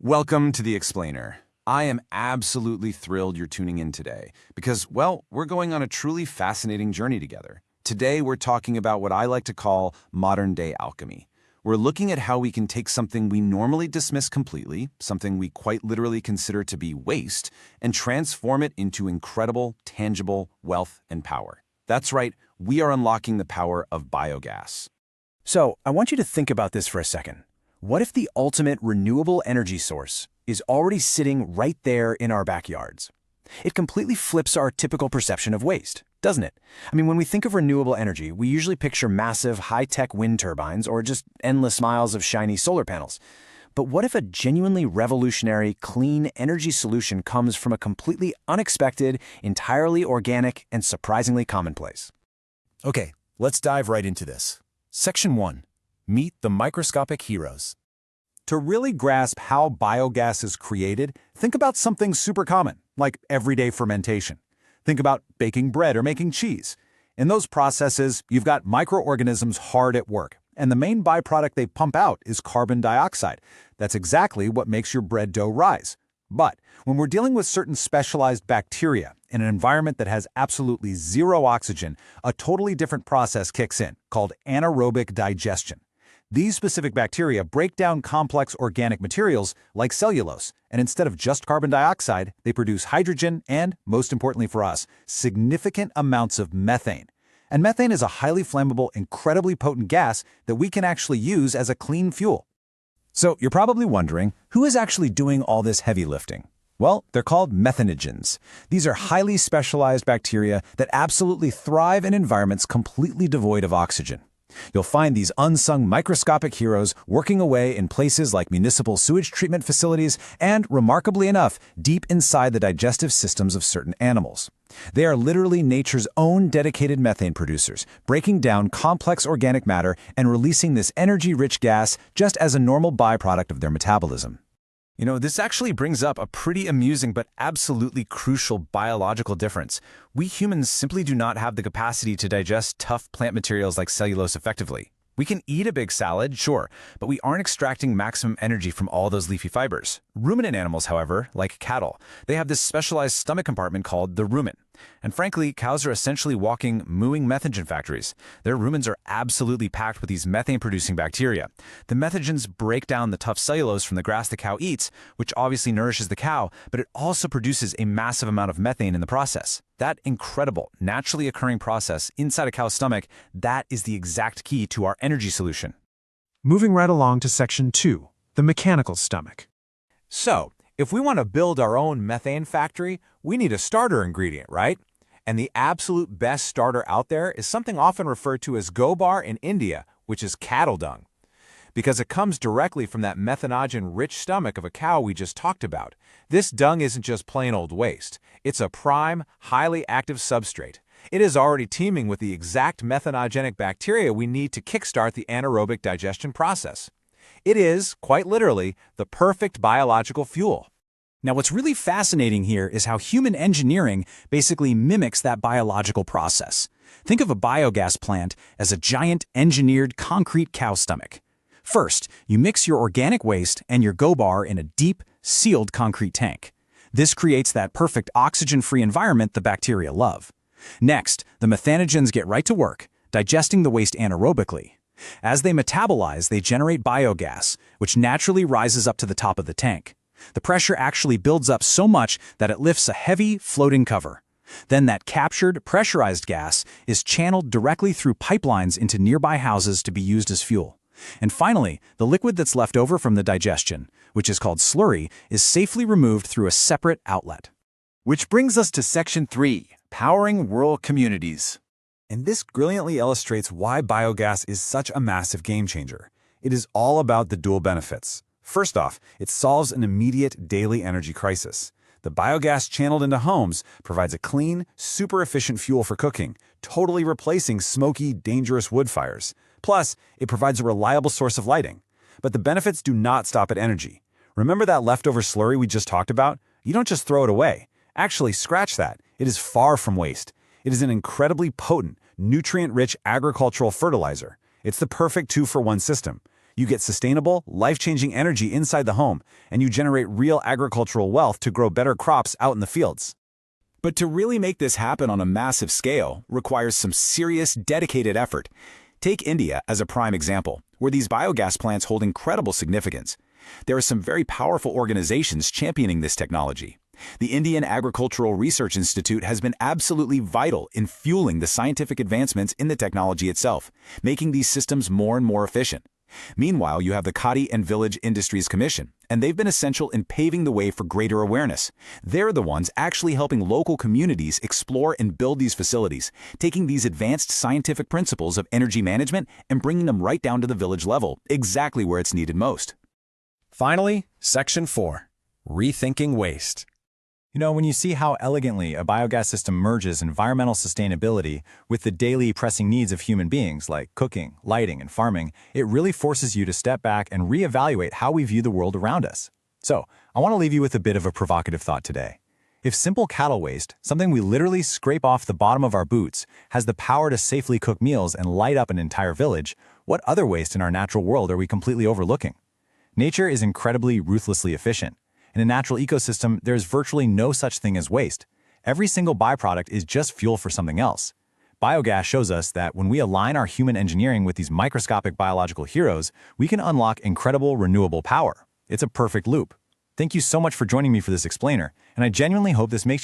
Welcome to The Explainer. I am absolutely thrilled you're tuning in today because, well, we're going on a truly fascinating journey together. Today, we're talking about what I like to call modern-day alchemy. We're looking at how we can take something we normally dismiss completely, something we quite literally consider to be waste, and transform it into incredible, tangible wealth and power. That's right, we are unlocking the power of biogas. So, I want you to think about this for a second. What if the ultimate renewable energy source is already sitting right there in our backyards? It completely flips our typical perception of waste, doesn't it? I mean, when we think of renewable energy, we usually picture massive, high-tech wind turbines or just endless miles of shiny solar panels. But what if a genuinely revolutionary, clean energy solution comes from a completely unexpected, entirely organic, and surprisingly commonplace? Okay, let's dive right into this. Section 1. Meet the microscopic heroes. To really grasp how biogas is created, think about something super common, like everyday fermentation. Think about baking bread or making cheese. In those processes, you've got microorganisms hard at work, and the main byproduct they pump out is carbon dioxide. That's exactly what makes your bread dough rise. But when we're dealing with certain specialized bacteria in an environment that has absolutely zero oxygen, a totally different process kicks in, called anaerobic digestion. These specific bacteria break down complex organic materials like cellulose, and instead of just carbon dioxide, they produce hydrogen and, most importantly for us, significant amounts of methane. And methane is a highly flammable, incredibly potent gas that we can actually use as a clean fuel. So, you're probably wondering, who is actually doing all this heavy lifting? Well, they're called methanogens. These are highly specialized bacteria that absolutely thrive in environments completely devoid of oxygen. You'll find these unsung microscopic heroes working away in places like municipal sewage treatment facilities and, remarkably enough, deep inside the digestive systems of certain animals. They are literally nature's own dedicated methane producers, breaking down complex organic matter and releasing this energy-rich gas just as a normal byproduct of their metabolism. You know, this actually brings up a pretty amusing but absolutely crucial biological difference. We humans simply do not have the capacity to digest tough plant materials like cellulose effectively. We can eat a big salad, sure, but we aren't extracting maximum energy from all those leafy fibers. Ruminant animals, however, like cattle, they have this specialized stomach compartment called the rumen. And frankly, cows are essentially walking, mooing methogen factories. Their rumens are absolutely packed with these methane-producing bacteria. The methogens break down the tough cellulose from the grass the cow eats, which obviously nourishes the cow, but it also produces a massive amount of methane in the process. That incredible, naturally occurring process inside a cow's stomach, that is the exact key to our energy solution. Moving right along to Section 2, the mechanical stomach. So, if we want to build our own methane factory, we need a starter ingredient, right? And the absolute best starter out there is something often referred to as gobar in India, which is cattle dung. Because it comes directly from that methanogen-rich stomach of a cow we just talked about. This dung isn't just plain old waste. It's a prime, highly active substrate. It is already teeming with the exact methanogenic bacteria we need to kickstart the anaerobic digestion process. It is, quite literally, the perfect biological fuel. Now, what's really fascinating here is how human engineering basically mimics that biological process. Think of a biogas plant as a giant engineered concrete cow stomach. First, you mix your organic waste and your gobar in a deep, sealed concrete tank. This creates that perfect oxygen-free environment the bacteria love. Next, the methanogens get right to work, digesting the waste anaerobically. As they metabolize, they generate biogas, which naturally rises up to the top of the tank. The pressure actually builds up so much that it lifts a heavy, floating cover. Then that captured, pressurized gas is channeled directly through pipelines into nearby houses to be used as fuel. And finally, the liquid that's left over from the digestion, which is called slurry, is safely removed through a separate outlet. Which brings us to Section 3, powering rural communities. And this brilliantly illustrates why biogas is such a massive game changer. It is all about the dual benefits. First off, it solves an immediate daily energy crisis. The biogas channeled into homes provides a clean, super efficient fuel for cooking, totally replacing smoky, dangerous wood fires. Plus, it provides a reliable source of lighting. But the benefits do not stop at energy. Remember that leftover slurry we just talked about? You don't just throw it away. Actually, scratch that. It is far from waste. It is an incredibly potent, nutrient-rich agricultural fertilizer. It's the perfect two-for-one system. You get sustainable, life-changing energy inside the home, and you generate real agricultural wealth to grow better crops out in the fields. But to really make this happen on a massive scale requires some serious, dedicated effort. Take India as a prime example, where these biogas plants hold incredible significance. There are some very powerful organizations championing this technology. The Indian Agricultural Research Institute has been absolutely vital in fueling the scientific advancements in the technology itself, making these systems more and more efficient. Meanwhile, you have the Khadi and Village Industries Commission, and they've been essential in paving the way for greater awareness. They're the ones actually helping local communities explore and build these facilities, taking these advanced scientific principles of energy management and bringing them right down to the village level, exactly where it's needed most. Finally, Section 4. Rethinking Waste. You know, when you see how elegantly a biogas system merges environmental sustainability with the daily pressing needs of human beings like cooking, lighting, and farming, it really forces you to step back and reevaluate how we view the world around us. So, I want to leave you with a bit of a provocative thought today. If simple cattle waste, something we literally scrape off the bottom of our boots, has the power to safely cook meals and light up an entire village, what other waste in our natural world are we completely overlooking? Nature is incredibly ruthlessly efficient. In a natural ecosystem, there is virtually no such thing as waste. Every single byproduct is just fuel for something else. Biogas shows us that when we align our human engineering with these microscopic biological heroes, we can unlock incredible renewable power. It's a perfect loop. Thank you so much for joining me for this explainer, and I genuinely hope this makes you